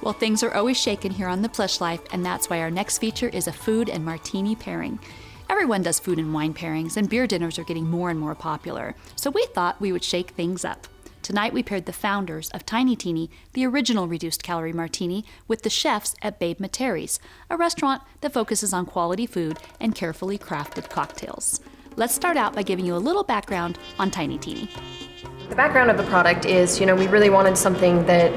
Well, things are always shaken here on The Plush Life, and that's why our next feature is a food and martini pairing. Everyone does food and wine pairings, and beer dinners are getting more and more popular, so we thought we would shake things up. Tonight we paired the founders of Tinytini, the original reduced-calorie martini, with the chefs at Matteri's, a restaurant that focuses on quality food and carefully crafted cocktails. Let's start out by giving you a little background on Tinytini. The background of the product is, we really wanted something that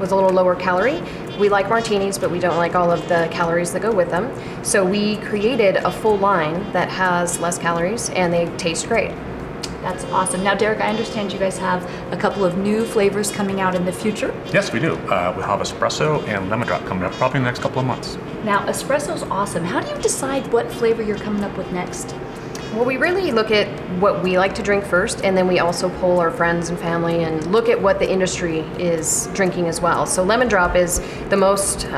was a little lower calorie. We like martinis, but we don't like all of the calories that go with them. So we created a full line that has less calories and they taste great. That's awesome. Now, Derek, I understand you guys have a couple of new flavors coming out in the future. Yes, we do. We have espresso and lemon drop coming up probably in the next couple of months. Now, espresso's awesome. How do you decide what flavor you're coming up with next? Well, we really look at what we like to drink first, and then we also poll our friends and family and look at what the industry is drinking as well. So lemon drop is the most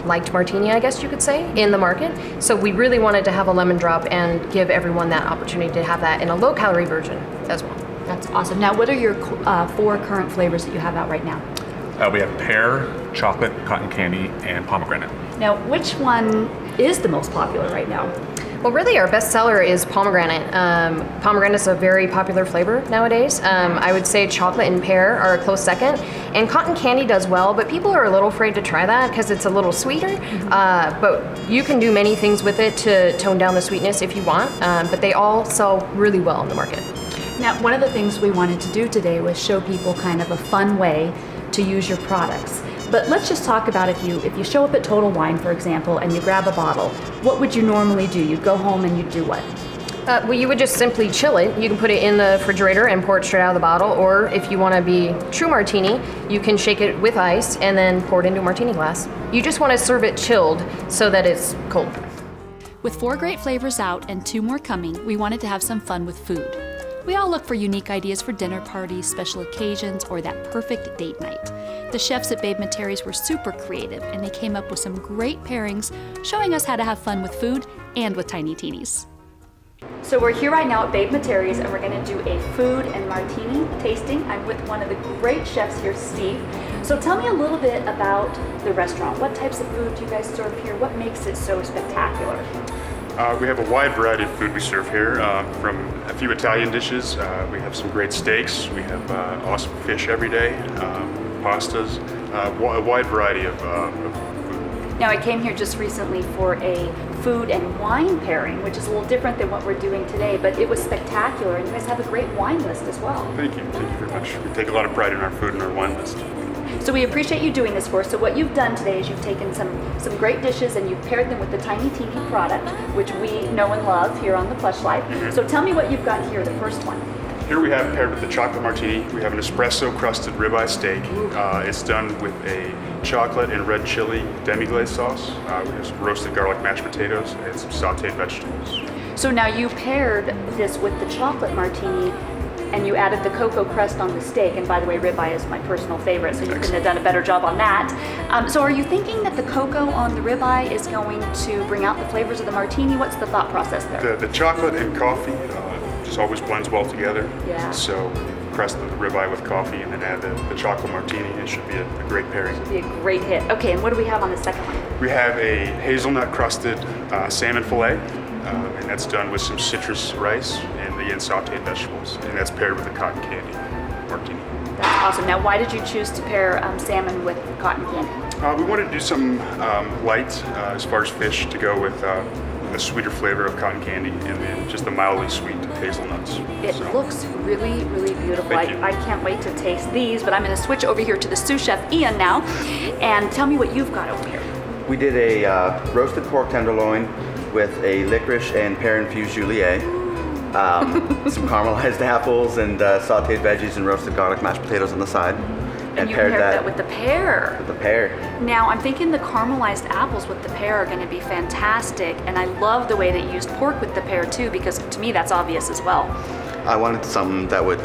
liked martini, I guess you could say, in the market. So we really wanted to have a lemon drop and give everyone that opportunity to have that in a low-calorie version as well. That's awesome. Now, what are your 4 current flavors that you have out right now? We have pear, chocolate, cotton candy, and pomegranate. Now, which one is the most popular right now? Well, really, our best seller is pomegranate. Pomegranate is a very popular flavor nowadays. I would say chocolate and pear are a close second. And cotton candy does well, but people are a little afraid to try that because it's a little sweeter. But you can do many things with it to tone down the sweetness if you want. But they all sell really well in the market. Now, one of the things we wanted to do today was show people kind of a fun way to use your products. But let's just talk about if you show up at Total Wine, for example, and you grab a bottle, what would you normally do? You'd go home and you'd do what? Well, you would just simply chill it. You can put it in the refrigerator and pour it straight out of the bottle, or if you want to be true martini, you can shake it with ice and then pour it into a martini glass. You just want to serve it chilled so that it's cold. With 4 great flavors out and 2 more coming, we wanted to have some fun with food. We all look for unique ideas for dinner parties, special occasions, or that perfect date night. The chefs at Matteri's were super creative, and they came up with some great pairings, showing us how to have fun with food and with Tinytinis. So we're here right now at Matteri's, and we're going to do a food and martini tasting. I'm with one of the great chefs here, Steve. So tell me a little bit about the restaurant. What types of food do you guys serve here? What makes it so spectacular? We have a wide variety of food we serve here, from a few Italian dishes. We have some great steaks. We have awesome fish every day, pastas, a wide variety of food. Now, I came here just recently for a food and wine pairing, which is a little different than what we're doing today, but it was spectacular, and you guys have a great wine list as well. Thank you very much. We take a lot of pride in our food and our wine list. So we appreciate you doing this for us. So what you've done today is you've taken some great dishes and you've paired them with the Tinytini product, which we know and love here on The Plush Life. So tell me what you've got here, the first one. Here we have, paired with the chocolate martini, we have an espresso crusted ribeye steak. It's done with a chocolate and red chili demi-glaze sauce. We have some roasted garlic mashed potatoes and some sauteed vegetables. So now you paired this with the chocolate martini and you added the cocoa crust on the steak. And by the way, ribeye is my personal favorite, so you couldn't have done a better job on that. So are you thinking that the cocoa on the ribeye is going to bring out the flavors of the martini? What's the thought process there? The chocolate and coffee just always blends well together. Yeah. So crust the ribeye with coffee and then add the chocolate martini. It should be a great pairing. It should be a great hit. Okay, and what do we have on the second one? We have a hazelnut crusted salmon fillet, and that's done with some citrus rice and again sauteed vegetables, and that's paired with a cotton candy martini. That's awesome. Now, why did you choose to pair salmon with cotton candy? We wanted to do something light as far as fish to go with the sweeter flavor of cotton candy and then just the mildly sweet hazelnuts. It looks really, really beautiful. I can't wait to taste these, but I'm going to switch over here to the sous chef Ian now, and tell me what you've got over here. We did a roasted pork tenderloin with a licorice and pear-infused Juliet, some caramelized apples and sauteed veggies and roasted garlic mashed potatoes on the side. And you paired that with the pear. With the pear. Now, I'm thinking the caramelized apples with the pear are going to be fantastic, and I love the way that you used pork with the pear too, because to me that's obvious as well. I wanted something that would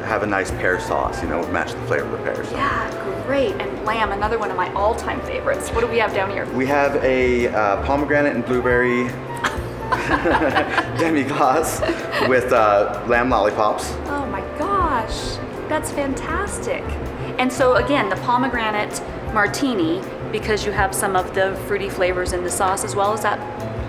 have a nice pear sauce, match the flavor of the pear. So. Yeah, great. And lamb, another one of my all-time favorites. What do we have down here? We have a pomegranate and blueberry demi-glace with lamb lollipops. Oh my gosh, that's fantastic. And so again, the pomegranate martini, because you have some of the fruity flavors in the sauce as well as that.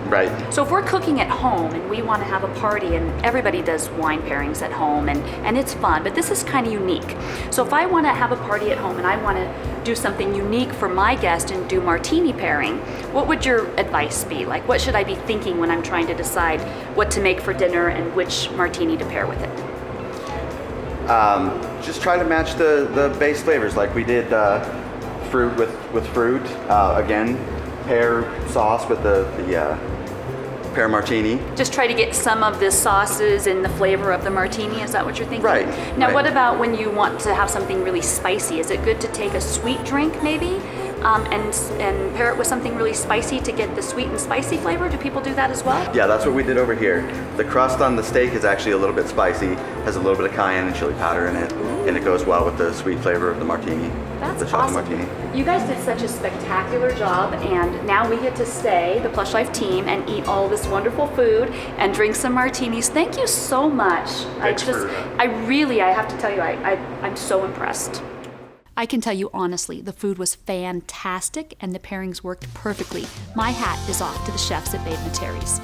Right. So if we're cooking at home and we want to have a party, and everybody does wine pairings at home and it's fun, but this is kind of unique. So if I want to have a party at home and I want to do something unique for my guest and do martini pairing, what would your advice be? Like, what should I be thinking when I'm trying to decide what to make for dinner and which martini to pair with it? Just try to match the base flavors, like we did fruit with fruit. Again, pear sauce with the pear martini. Just try to get some of the sauces and the flavor of the martini, is that what you're thinking? Right. Now right. what about when you want to have something really spicy? Is it good to take a sweet drink maybe and pair it with something really spicy to get the sweet and spicy flavor? Do people do that as well? Yeah, that's what we did over here. The crust on the steak is actually a little bit spicy, has a little bit of cayenne and chili powder in it, and it goes well with the sweet flavor of the martini. That's the chocolate awesome. martini. You guys did such a spectacular job, and now we get to stay, the Plush Life team, and eat all this wonderful food and drink some martinis. Thank you so much. I have to tell you, I'm so impressed. I can tell you honestly, the food was fantastic and the pairings worked perfectly. My hat is off to the chefs at Babe Matteri's.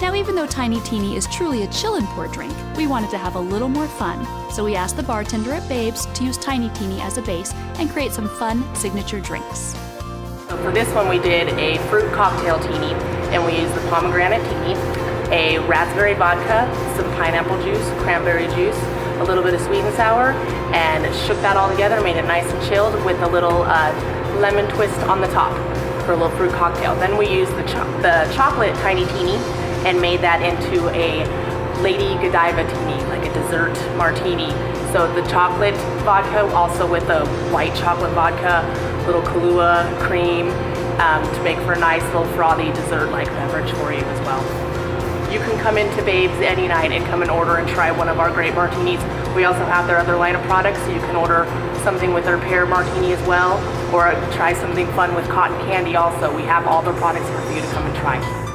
Now, even though Tinytini is truly a chill and pour drink, we wanted to have a little more fun. So we asked the bartender at Babe's to use Tinytini as a base and create some fun signature drinks. So for this one we did a fruit cocktail teeny, and we used the pomegranate teeny, a raspberry vodka, some pineapple juice, cranberry juice, a little bit of sweet and sour, and shook that all together, made it nice and chilled with a little lemon twist on the top for a little fruit cocktail. Then we used the chocolate Tinytini and made that into a Lady Godiva teeny, like a dessert martini. So the chocolate vodka also with the white chocolate vodka, little Kahlua cream to make for a nice little frothy dessert-like beverage for you as well. You can come into Babe's any night and come and order and try one of our great martinis. We also have their other line of products, so you can order something with their pear martini as well, or try something fun with cotton candy also. We have all their products here for you to come and try.